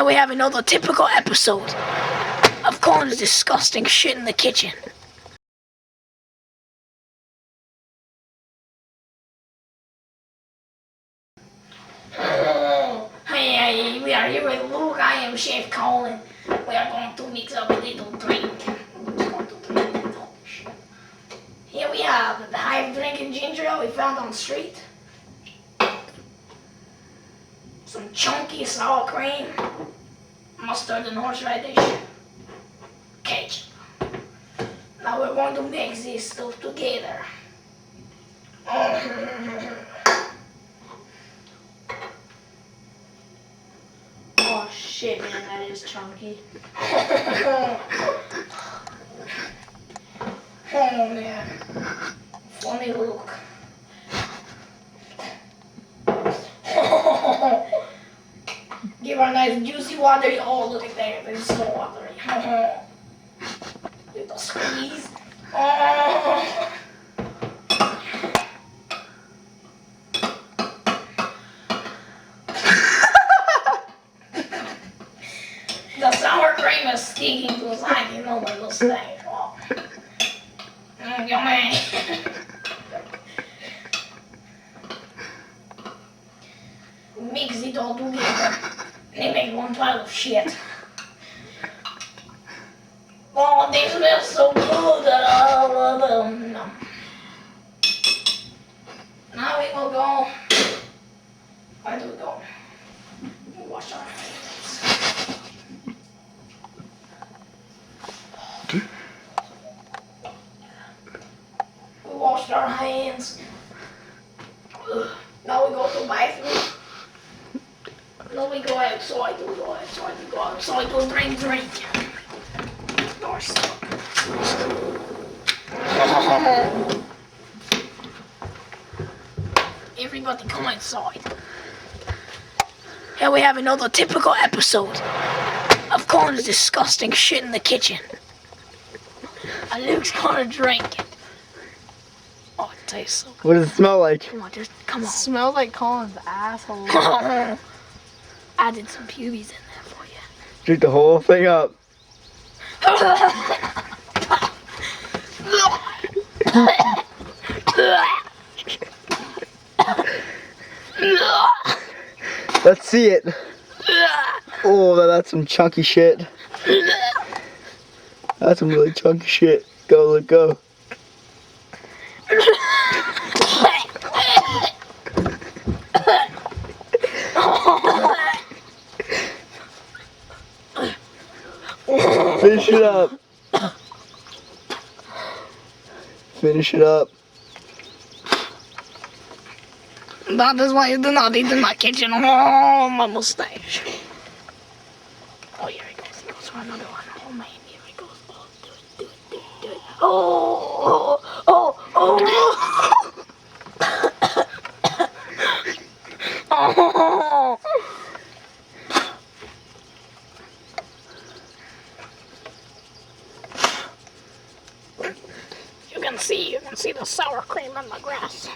Here we have another typical episode of Colin's disgusting shit in the kitchen. Hey, we are here with Luke. I am Chef Colin. We are going to mix up a little drink. Here we have the hive drinking ginger ale we found on the street. Some chunky sour cream, mustard and horseradish, ketchup. Now we're going to mix this stuff together. Oh shit, man, that is chunky. Oh man, funny look. Give her a nice juicy watery. Oh, look at that, it's so watery. Little squeeze. The sour cream is sticking to his eye, you know, my little stain. Oh. Yummy. Mix it all together. They make one pile of shit. Oh, they smell so good. Now we will go. Where do we go? Wash our hands. We washed our hands. Now we go to the bathroom. Now we go outside. We go outside to drink. Door stuck. Everybody come outside. Here we have another typical episode of Colin's disgusting shit in the kitchen. And Luke's gonna drink it. Oh, it tastes so good. What does it smell like? Come on, just come on. It smells like Colin's asshole. I did some pubes in there for you. Drink the whole thing up. Let's see it. Oh, that's some chunky shit. That's some really chunky shit. Go, let go. Finish it up. Finish it up. That is why you do not eat in my kitchen. Oh, my mustache. Oh, here he goes. He goes for another one. Oh, man, here he goes. Oh, do it. Oh. Oh. You can see the sour cream in the grass.